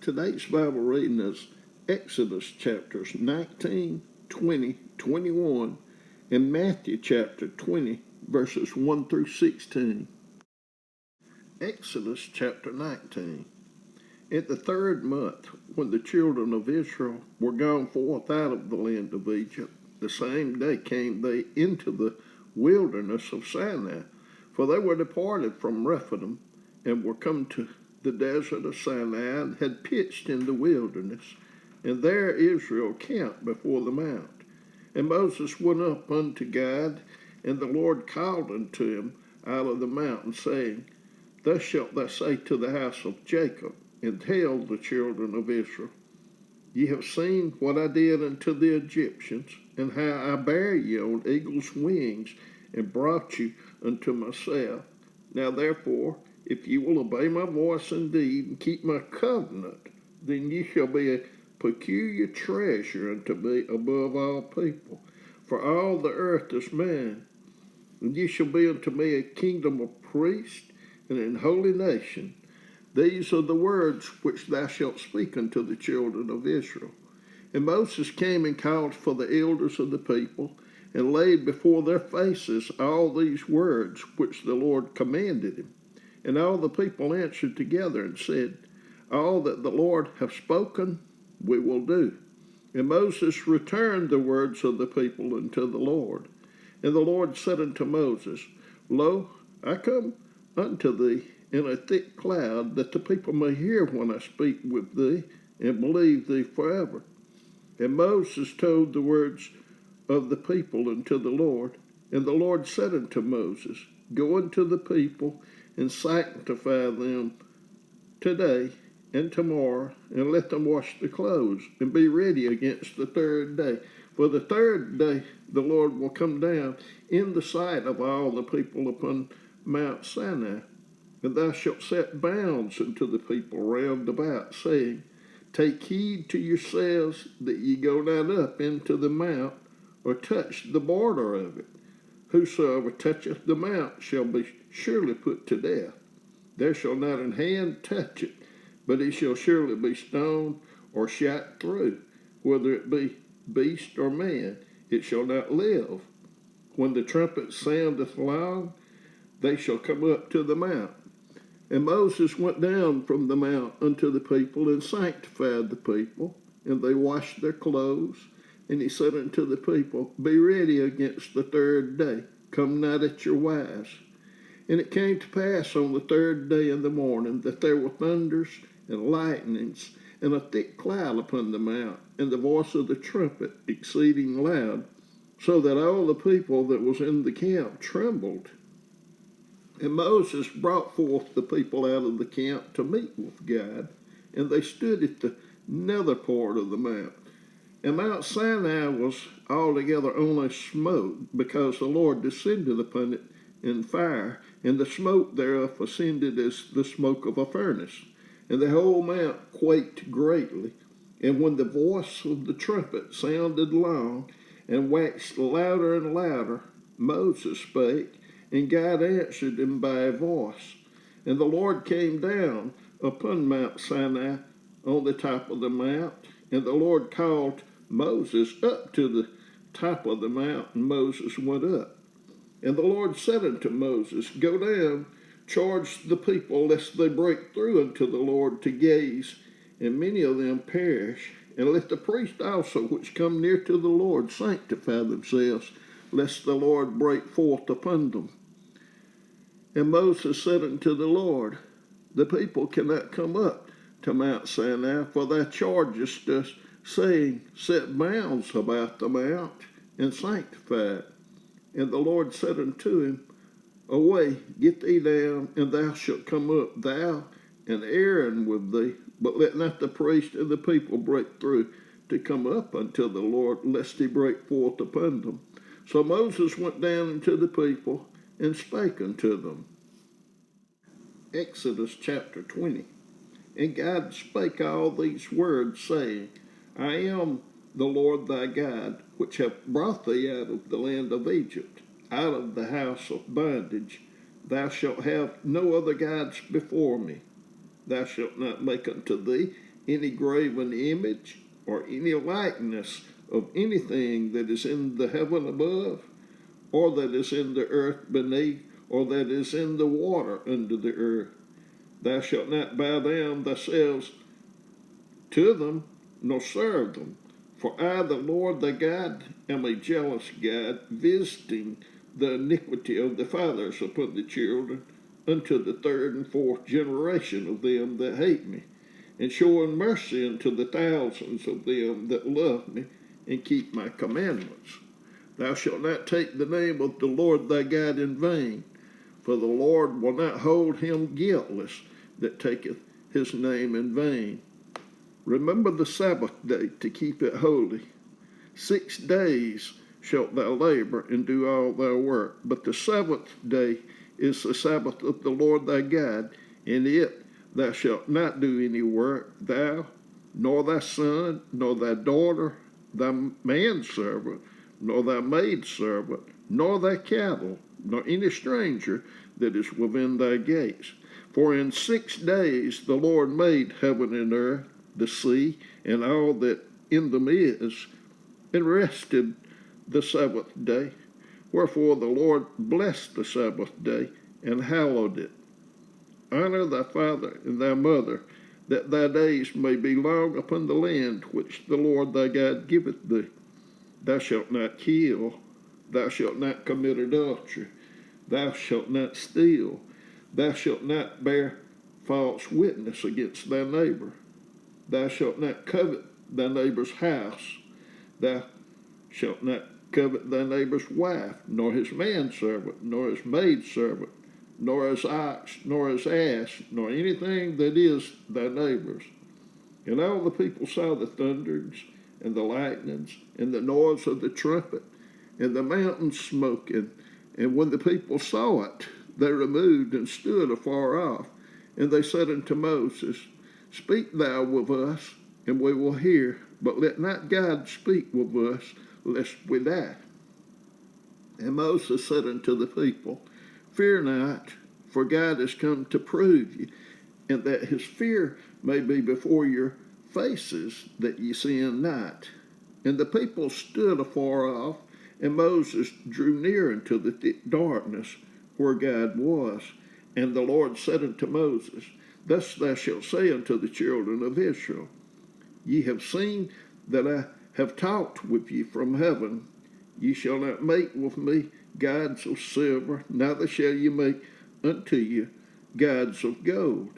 Today's Bible reading is Exodus chapters 19, 20, 21, and Matthew chapter 20, verses 1 through 16. Exodus chapter 19. In the third month, when the children of Israel were gone forth out of the land of Egypt, the same day came they into the wilderness of Sinai, for they were departed from Rephidim, and were come to the desert of Sinai, and had pitched in the wilderness, and there Israel camped before the mount. And Moses went up unto God, and the Lord called unto him out of the mountain, saying, Thus shalt thou say to the house of Jacob, and tell the children of Israel, Ye have seen what I did unto the Egyptians, and how I bare you on eagle's wings, and brought you unto myself. Now therefore, if ye will obey my voice indeed, and keep my covenant, then ye shall be a peculiar treasure unto me above all people. For all the earth is mine, and ye shall be unto me a kingdom of priests, and an holy nation. These are the words which thou shalt speak unto the children of Israel. And Moses came and called for the elders of the people, and laid before their faces all these words which the Lord commanded him. And all the people answered together and said, All that the Lord hath spoken, we will do. And Moses returned the words of the people unto the Lord. And the Lord said unto Moses, Lo, I come unto thee in a thick cloud, that the people may hear when I speak with thee, and believe thee forever. And Moses told the words of the people unto the Lord. And the Lord said unto Moses, Go unto the people, and sanctify them today and tomorrow, and let them wash their clothes, and be ready against the third day. For the third day the Lord will come down in the sight of all the people upon Mount Sinai. And thou shalt set bounds unto the people round about, saying, Take heed to yourselves that ye go not up into the mount, or touch the border of it. Whosoever toucheth the mount shall be surely put to death. There shall not an hand touch it, but he shall surely be stoned or shot through. Whether it be beast or man, it shall not live. When the trumpet soundeth long, they shall come up to the mount. And Moses went down from the mount unto the people, and sanctified the people, and they washed their clothes. And he said unto the people, Be ready against the third day, come not at your wives. And it came to pass on the third day in the morning, that there were thunders and lightnings, and a thick cloud upon the mount, and the voice of the trumpet exceeding loud, so that all the people that was in the camp trembled. And Moses brought forth the people out of the camp to meet with God, and they stood at the nether part of the mount. And Mount Sinai was altogether only smoke, because the Lord descended upon it in fire, and the smoke thereof ascended as the smoke of a furnace. And the whole mount quaked greatly. And when the voice of the trumpet sounded long, and waxed louder and louder, Moses spake, and God answered him by a voice. And the Lord came down upon Mount Sinai on the top of the mount, and the Lord called Moses up to the top of the mount, and Moses went up. And the Lord said unto Moses, Go down, charge the people, lest they break through unto the Lord to gaze, and many of them perish. And let the priests also which come near to the Lord sanctify themselves, lest the Lord break forth upon them. And Moses said unto the Lord, The people cannot come up to Mount Sinai, for thou chargest us, saying, Set bounds about the mount, and sanctify it. And the Lord said unto him, Away, get thee down, and thou shalt come up, thou and Aaron with thee, but let not the priest and the people break through to come up unto the Lord, lest he break forth upon them. So Moses went down unto the people, and spake unto them. Exodus chapter 20. And God spake all these words, saying, I am the Lord thy God, which hath brought thee out of the land of Egypt, out of the house of bondage. Thou shalt have no other gods before me. Thou shalt not make unto thee any graven image or any likeness of anything that is in the heaven above, or that is in the earth beneath, or that is in the water under the earth. Thou shalt not bow down thyself to them, nor serve them. For I, the Lord thy God, am a jealous God, visiting the iniquity of the fathers upon the children, unto the third and fourth generation of them that hate me, and showing mercy unto the thousands of them that love me, and keep my commandments. Thou shalt not take the name of the Lord thy God in vain, for the Lord will not hold him guiltless that taketh his name in vain. Remember the Sabbath day to keep it holy. 6 days shalt thou labor and do all thy work, but the seventh day is the Sabbath of the Lord thy God. In it thou shalt not do any work, thou, nor thy son, nor thy daughter, thy manservant, nor thy maidservant, nor thy cattle, nor any stranger that is within thy gates. For in 6 days the Lord made heaven and earth, the sea, and all that in them is, and rested the seventh day. Wherefore the Lord blessed the Sabbath day, and hallowed it. Honor thy father and thy mother, that thy days may be long upon the land which the Lord thy God giveth thee. Thou shalt not kill, thou shalt not commit adultery, thou shalt not steal, thou shalt not bear false witness against thy neighbor, thou shalt not covet thy neighbor's house, thou shalt not covet thy neighbor's wife, nor his manservant, nor his maidservant, nor his ox, nor his ass, nor anything that is thy neighbor's. And all the people saw the thunderings, and the lightnings, and the noise of the trumpet, and the mountain smoking. And when the people saw it, they removed and stood afar off. And they said unto Moses, Speak thou with us, and we will hear, but let not God speak with us, lest we die. And Moses said unto the people, Fear not, for God is come to prove you, and that his fear may be before your faces, that ye sin not. And the people stood afar off, and Moses drew near unto the thick darkness where God was. And the Lord said unto Moses, Thus thou shalt say unto the children of Israel, Ye have seen that I have talked with you from heaven. Ye shall not make with me gods of silver, neither shall ye make unto you gods of gold.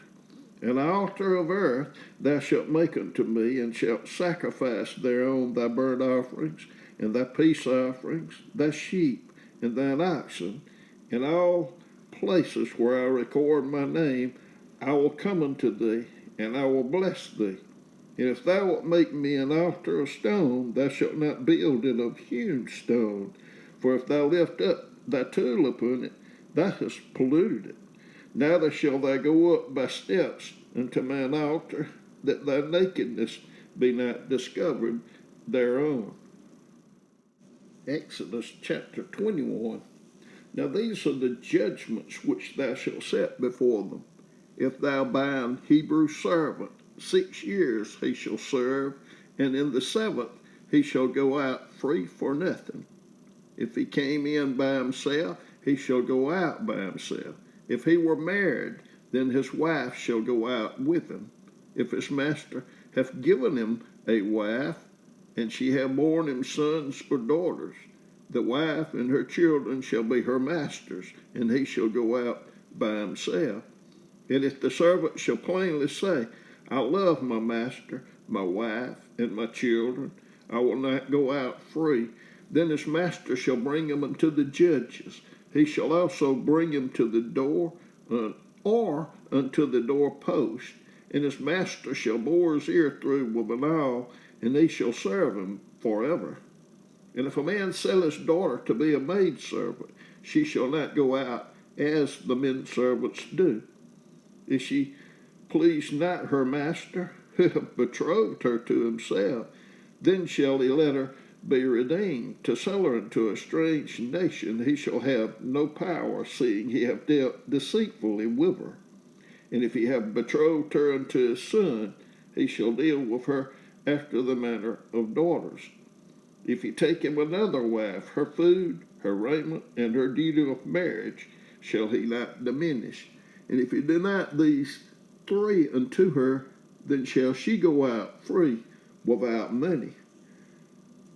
An altar of earth thou shalt make unto me, and shalt sacrifice thereon thy burnt offerings, and thy peace offerings, thy sheep, and thine oxen. In all places where I record my name, I will come unto thee, and I will bless thee. And if thou wilt make me an altar of stone, thou shalt not build it of hewn stone. For if thou lift up thy tool upon it, thou hast polluted it. Neither shall thou go up by steps unto mine altar, that thy nakedness be not discovered thereon. Exodus chapter 21. Now these are the judgments which thou shalt set before them. If thou buy an Hebrew servant, 6 years he shall serve, and in the 7th he shall go out free for nothing. If he came in by himself, he shall go out by himself. If he were married, then his wife shall go out with him. If his master hath given him a wife, and she have borne him sons or daughters, the wife and her children shall be her master's, and he shall go out by himself. And if the servant shall plainly say, I love my master, my wife, and my children, I will not go out free, then his master shall bring him unto the judges. He shall also bring him to the door, or unto the doorpost, and his master shall bore his ear through with an awl, and he shall serve him forever. And if a man sell his daughter to be a maidservant, she shall not go out as the men servants do. If she please not her master, who hath betrothed her to himself, then shall he let her be redeemed. To sell her unto a strange nation he shall have no power, seeing he hath dealt deceitfully with her. And if he have betrothed her unto his son, he shall deal with her after the manner of daughters. If he take him another wife, her food, her raiment, and her duty of marriage shall he not diminish. And if he do not these three unto her, then shall she go out free without money.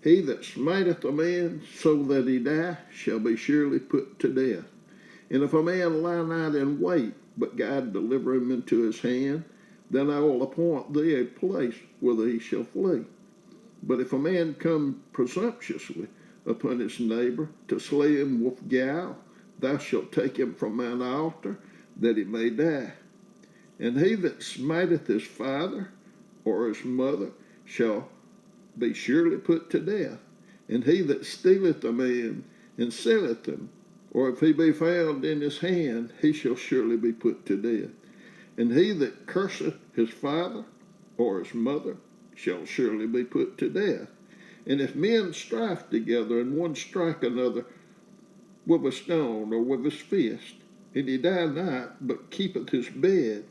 He that smiteth a man so that he die shall be surely put to death. And if a man lie not in wait, but God deliver him into his hand, then I will appoint thee a place whither he shall flee. But if a man come presumptuously upon his neighbor to slay him with guile, thou shalt take him from mine altar, that he may die. And he that smiteth his father or his mother shall be surely put to death. And he that stealeth a man and selleth him, or if he be found in his hand, he shall surely be put to death. And he that curseth his father or his mother shall surely be put to death. And if men strive together, and one strike another with a stone or with his fist, and he die not, but keepeth his bed,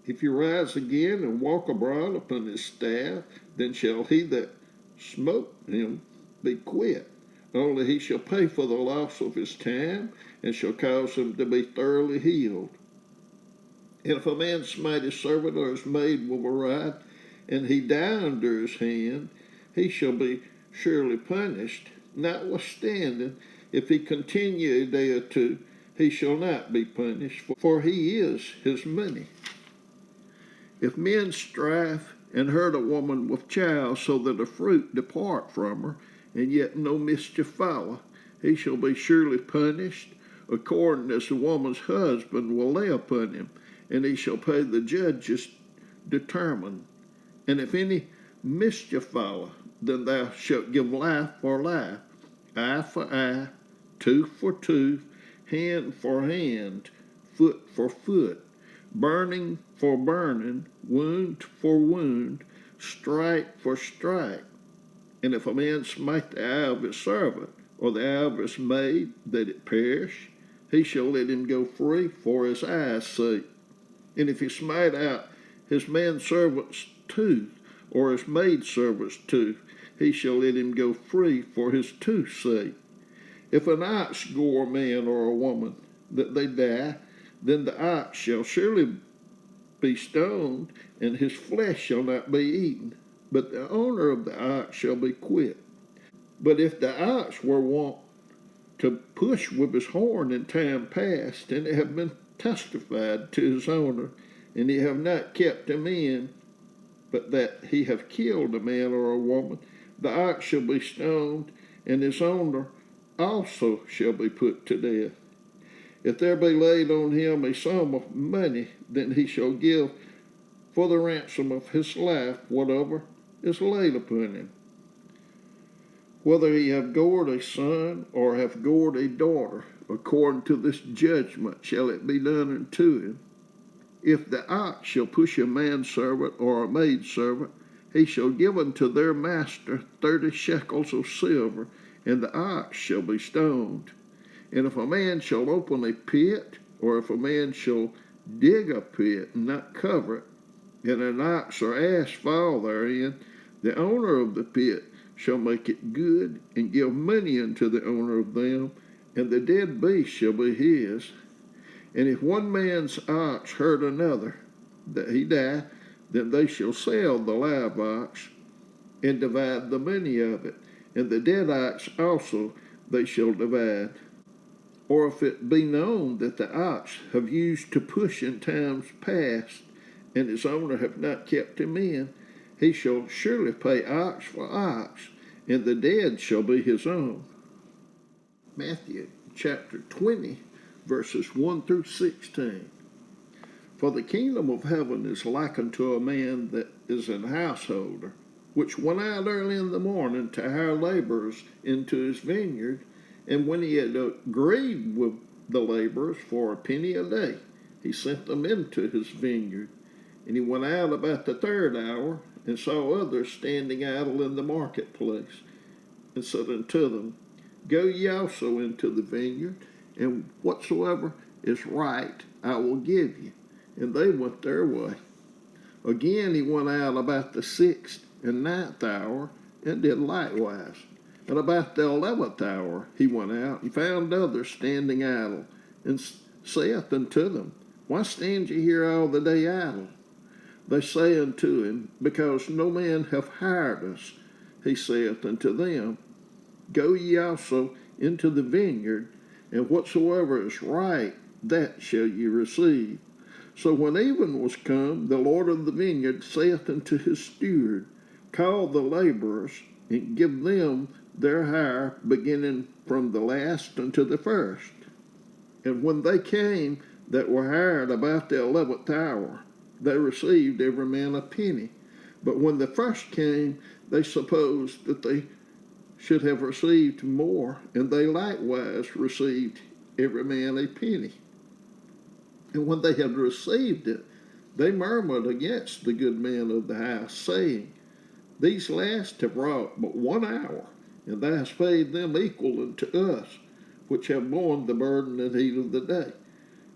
if he rise again and walk abroad upon his staff, then shall he that smote him be quit. Only he shall pay for the loss of his time, and shall cause him to be thoroughly healed. And if a man smite his servant or his maid with a rod, and he die under his hand, he shall be surely punished. Notwithstanding, if he continue a day or two, he shall not be punished, for he is his money. If men strive and hurt a woman with child, so that a fruit depart from her, and yet no mischief follow, he shall be surely punished, according as the woman's husband will lay upon him, and he shall pay the judges determined. And if any mischief follow, then thou shalt give life for life, eye for eye, tooth for tooth, hand for hand, foot for foot, burning for burning, wound for wound, strike for strike. And if a man smite the eye of his servant, or the eye of his maid, that it perish, he shall let him go free for his eye's sake. And if he smite out his manservant's tooth, or his maidservant's tooth, he shall let him go free for his tooth's sake. If an ox gore a man or a woman, that they die, then the ox shall surely be stoned, and his flesh shall not be eaten, but the owner of the ox shall be quit. But if the ox were wont to push with his horn in time past, and it have been testified to his owner, and he have not kept him in, but that he have killed a man or a woman, the ox shall be stoned, and his owner also shall be put to death. If there be laid on him a sum of money, then he shall give for the ransom of his life whatever is laid upon him. Whether he have gored a son or have gored a daughter, according to this judgment shall it be done unto him. If the ox shall push a manservant or a maidservant, he shall give unto their master 30 shekels of silver, and the ox shall be stoned. And if a man shall open a pit, or if a man shall dig a pit and not cover it, and an ox or ass fall therein, the owner of the pit shall make it good, and give money unto the owner of them, and the dead beast shall be his. And if one man's ox hurt another, that he die, then they shall sell the live ox, and divide the money of it, and the dead ox also they shall divide. Or if it be known that the ox have used to push in times past, and his owner have not kept him in, he shall surely pay ox for ox, and the dead shall be his own. Matthew chapter 20, verses 1 through 16. For the kingdom of heaven is like unto a man that is an householder, which went out early in the morning to hire laborers into his vineyard, and when he had agreed with the laborers for a penny a day, he sent them into his vineyard. And he went out about the 3rd hour, and saw others standing idle in the marketplace, and said unto them, Go ye also into the vineyard, and whatsoever is right I will give you. And they went their way. Again he went out about the 6th and 9th hour, and did likewise. And about the 11th hour he went out, and found others standing idle, and saith unto them, Why stand ye here all the day idle? They say unto him, Because no man hath hired us. He saith unto them, Go ye also into the vineyard, and whatsoever is right, that shall ye receive. So when even was come, the Lord of the vineyard saith unto his steward, Call the laborers, and give them their hire, beginning from the last unto the first. And when they came that were hired about the 11th hour, they received every man a penny. But when the first came, they supposed that they should have received more, and they likewise received every man a penny. And when they had received it, they murmured against the good man of the house, saying, These last have wrought but 1 hour, and thou hast paid them equal unto us, which have borne the burden and heat of the day.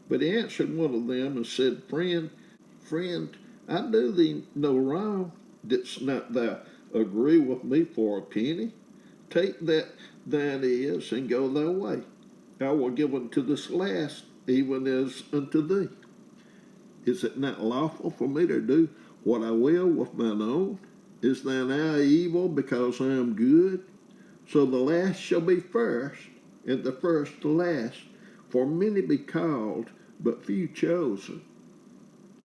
But he answered one of them and said, Friend, I do thee no wrong. Didst not thou agree with me for a penny? Take that is, and go thy way. I will give unto this last even as unto thee. Is it not lawful for me to do what I will with mine own? Is thine eye evil because I am good? So the last shall be first, and the first last. For many be called, but few chosen.